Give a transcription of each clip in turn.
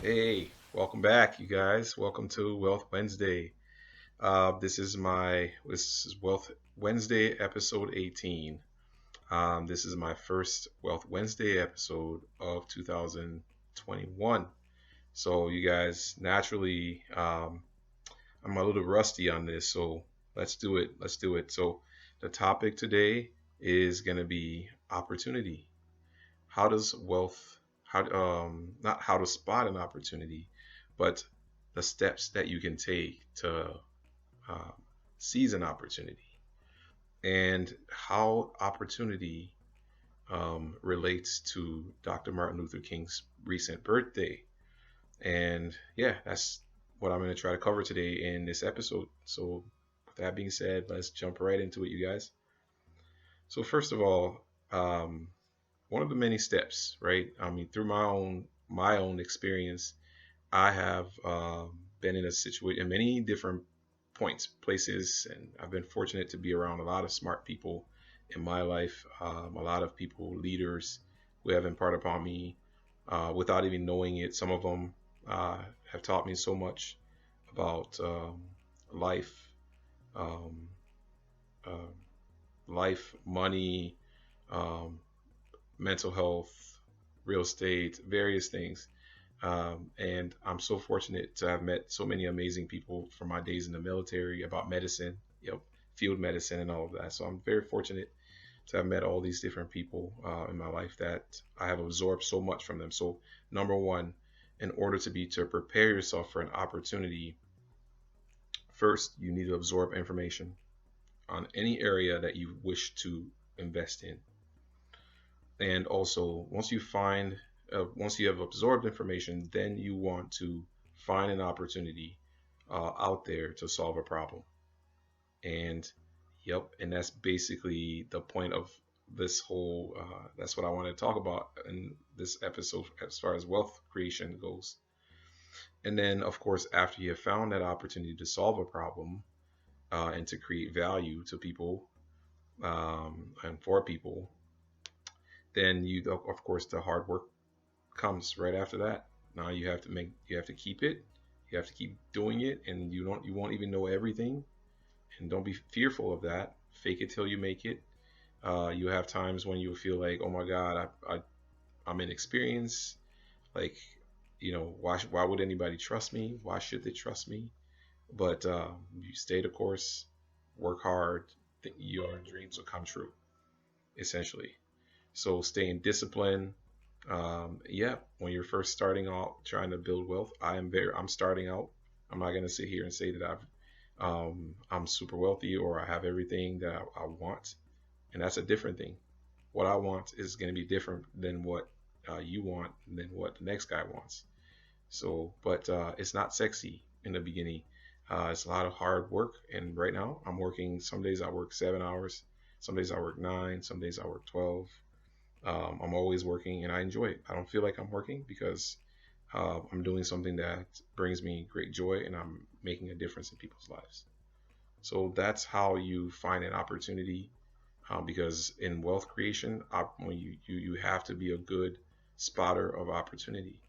Hey, welcome back, you guys. Welcome to Wealth Wednesday. This is Wealth Wednesday episode 18. This is my first Wealth Wednesday episode of 2021. So you guys, naturally, I'm a little rusty on this. So let's do it. Let's do it. So the topic today is going to be opportunity. How does wealth how not how to spot an opportunity, but the steps that you can take to uh, seize an opportunity, and how opportunity relates to Dr. Martin Luther King's recent birthday. And yeah, that's what I'm going to try to cover today in this episode. So with that being said, let's jump right into it, you guys. So first of all, um, one of the many steps, right? I mean, through my own experience, I have been in a situation in many different points, places, and I've been fortunate to be around a lot of smart people in my life. A lot of people, leaders, who have imparted upon me without even knowing it. Some of them have taught me so much about life, um, uh, money, um, mental health, real estate, various things. And I'm so fortunate to have met so many amazing people from my days in the military about medicine, field medicine, and all of that. So I'm very fortunate to have met all these different people in my life that I have absorbed so much from them. So number one, in order to prepare yourself for an opportunity, first you need to absorb information on any area that you wish to invest in. And also, once you have absorbed information, then you want to find an opportunity out there to solve a problem. And yep, and that's basically the point of this whole. That's what I want to talk about in this episode as far as wealth creation goes. And then, of course, after you have found that opportunity to solve a problem and to create value to people and for people, then of course, the hard work comes right after that. Now you have to keep it, you have to keep doing it, and you won't even know everything. And don't be fearful of that. Fake it till you make it. You have times when you feel like, oh my God, I'm inexperienced. Like, why would anybody trust me? Why should they trust me? But you stay the course, work hard, your dreams will come true, essentially. So staying disciplined. Yeah, when you're first starting out trying to build wealth, I'm starting out. I'm not gonna sit here and say that I'm super wealthy or I have everything that I want, and that's a different thing. What I want is gonna be different than what you want, than what the next guy wants. So, but it's not sexy in the beginning. It's a lot of hard work, and right now I'm working. Some days I work 7 hours, some days I work nine, some days I work 12. I'm always working and I enjoy it. I don't feel like I'm working because I'm doing something that brings me great joy and I'm making a difference in people's lives. So that's how you find an opportunity because in wealth creation, you have to be a good spotter of opportunity.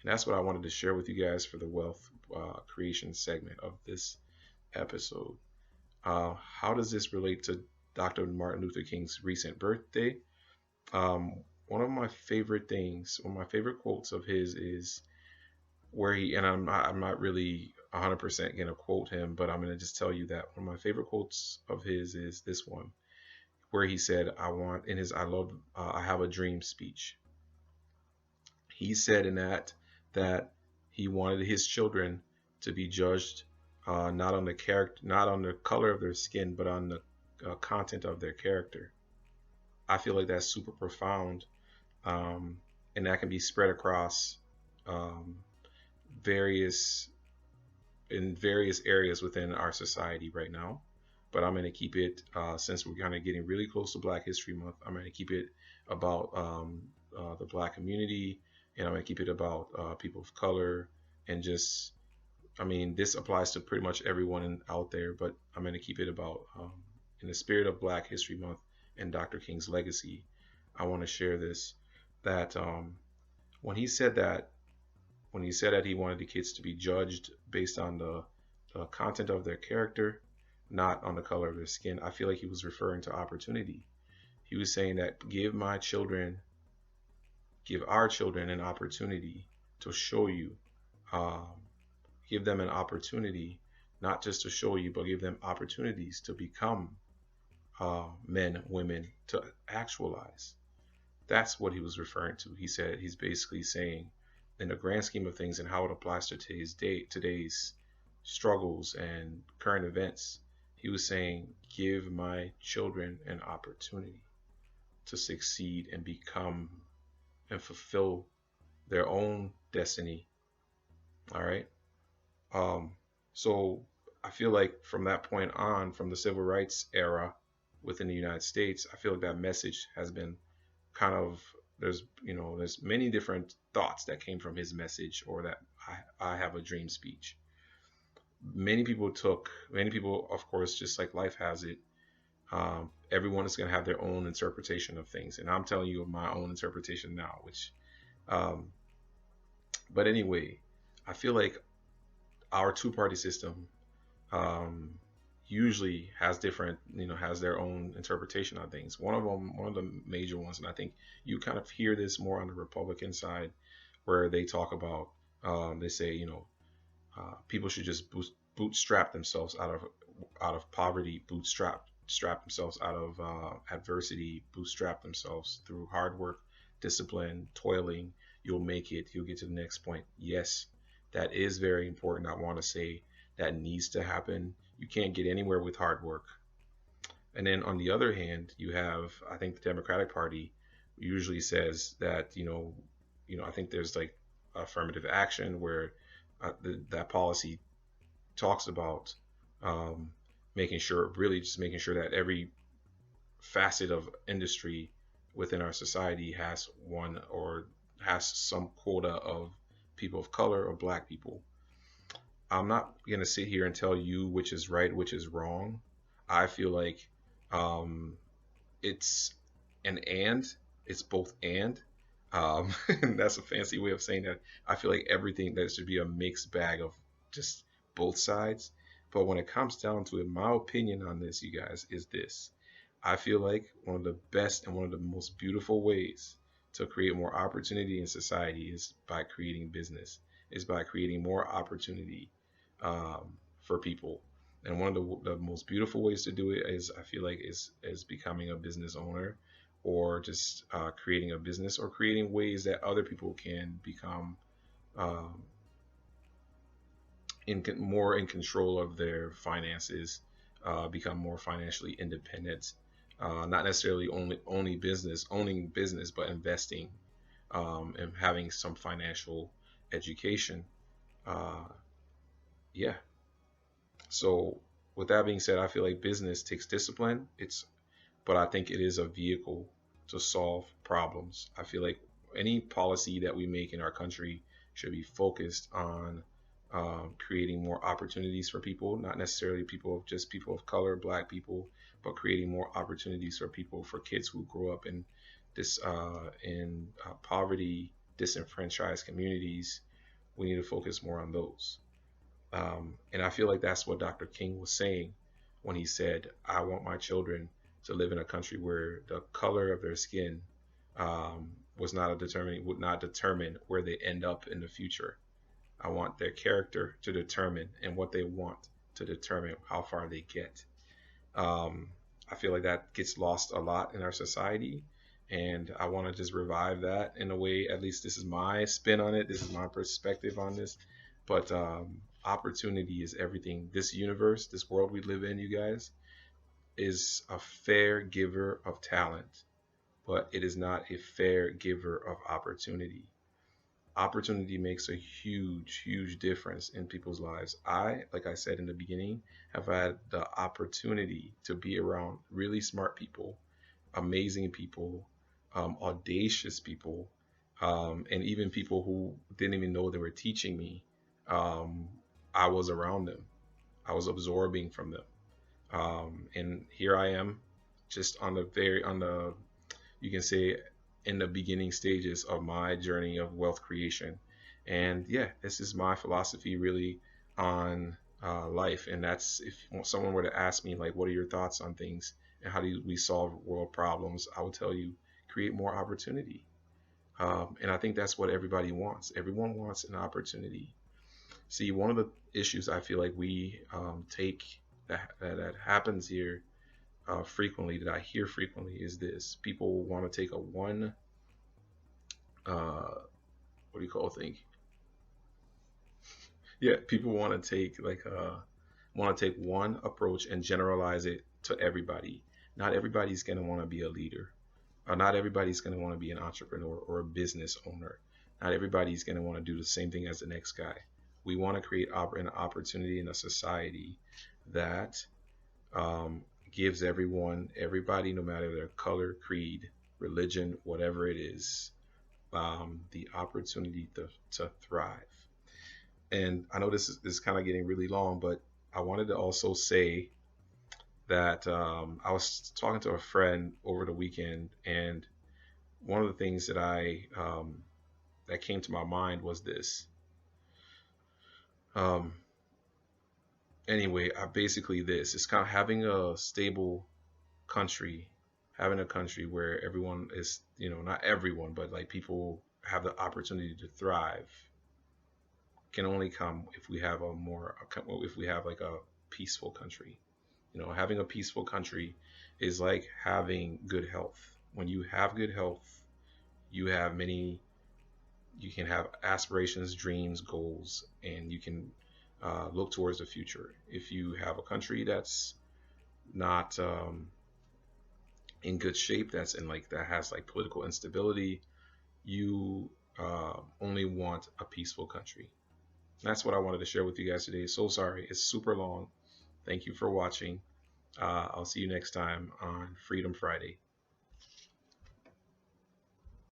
And that's what I wanted to share with you guys for the wealth creation segment of this episode. How does this relate to Dr. Martin Luther King's recent birthday? One of my favorite quotes of his is where and I'm not really 100% gonna quote him, but I'm gonna just tell you that one of my favorite quotes of his is this one, where he said, I have a dream" speech. He said in that he wanted his children to be judged not on the color of their skin, but on the content of their character. I feel like that's super profound, um, and that can be spread across um, various in various areas within our society right now. But I'm going to keep it since we're kind of getting really close to Black History Month. I'm going to keep it about the Black community, and I'm going to keep it about people of color, and just I mean, this applies to pretty much everyone out there, but I'm going to keep it about in the spirit of Black History Month and Dr. King's legacy. I want to share this that when he said that when he said that he wanted the kids to be judged based on the content of their character, not on the color of their skin, I feel like he was referring to opportunity. He was saying that give our children an opportunity to show you, um, give them an opportunity, not just to show you, but give them opportunities to become men, women, to actualize. That's what he was referring to. He said he's basically saying, in the grand scheme of things and how it applies to today's struggles and current events, he was saying, give my children an opportunity to succeed and become and fulfill their own destiny. All right. Um, so I feel like from that point on, from the civil rights era within the United States, I feel like that message has been kind of there's many different thoughts that came from his message or that I have a dream speech. Many people, of course, just like life has it, everyone is going to have their own interpretation of things. And I'm telling you my own interpretation now, um, but anyway, I feel like our two-party system um, usually has different, has their own interpretation on things. One of the major ones, and I think you kind of hear this more on the Republican side, where they talk about, they say, people should just bootstrap themselves out of poverty, strap themselves out of adversity, bootstrap themselves through hard work, discipline, toiling. You'll make it. You'll get to the next point. Yes, that is very important. I want to say that needs to happen. You can't get anywhere with hard work. And then on the other hand, you have, I think the Democratic Party usually says that, I think there's like affirmative action where that policy talks about um, really just making sure that every facet of industry within our society has one or has some quota of people of color or black people. I'm not going to sit here and tell you which is right, which is wrong. I feel like um, it's and it's both and. And that's a fancy way of saying that. I feel like everything that should be a mixed bag of just both sides. But when it comes down to it, my opinion on this, you guys, is this. I feel like one of the best and one of the most beautiful ways to create more opportunity in society is by creating business, is by creating more opportunity for people. And one of the most beautiful ways to do it is, I feel like, is becoming a business owner, or just creating a business, or creating ways that other people can become um, more in control of their finances, become more financially independent. Not necessarily owning business, but investing and having some financial education. Uh, yeah. So with that being said, I feel like business takes discipline. But I think it is a vehicle to solve problems. I feel like any policy that we make in our country should be focused on creating more opportunities for people, not necessarily people of color, black people, but creating more opportunities for people, for kids who grow up in poverty, disenfranchised communities. We need to focus more on those. And I feel like that's what Dr. King was saying when he said, I want my children to live in a country where the color of their skin would not determine where they end up in the future. I want their character to determine, and what they want to determine how far they get. Um, I feel like that gets lost a lot in our society, and I want to just revive that in a way. At least this is my spin on it. This is my perspective on this. But opportunity is everything. This universe, this world we live in, you guys, is a fair giver of talent, but it is not a fair giver of opportunity. Opportunity makes a huge, huge difference in people's lives. Like I said in the beginning, have had the opportunity to be around really smart people, amazing people, audacious people, and even people who didn't even know they were teaching me. Um, I was around them. I was absorbing from them. And here I am, just on the, you can say, in the beginning stages of my journey of wealth creation. And yeah, this is my philosophy really on life. And that's, if someone were to ask me, like, what are your thoughts on things and how do we solve world problems, I would tell you, create more opportunity. And I think that's what everybody wants. Everyone wants an opportunity. See, one of the issues I feel like we take that happens here frequently, that I hear frequently, is this: people want to take a one, what do you call a thing? Yeah, people want to take one approach and generalize it to everybody. Not everybody's going to want to be a leader. Not everybody's going to want to be an entrepreneur or a business owner. Not everybody's going to want to do the same thing as the next guy. We want to create an opportunity in a society that um, gives everybody, no matter their color, creed, religion, whatever it is, the opportunity to thrive. And I know this is kind of getting really long, but I wanted to also say that I was talking to a friend over the weekend, and one of the things that came to my mind was this. Um, anyway, basically this: it's kind of having a stable country, having a country where everyone is, not everyone, but like people have the opportunity to thrive, can only come if we have if we have like a peaceful country. Having a peaceful country is like having good health. When you have good health, you have many, you can have aspirations, dreams, goals, and you can look towards the future. If you have a country that's not in good shape, that has like political instability, you only want a peaceful country. That's what I wanted to share with you guys today. So sorry, it's super long. Thank you for watching. I'll see you next time on Freedom Friday.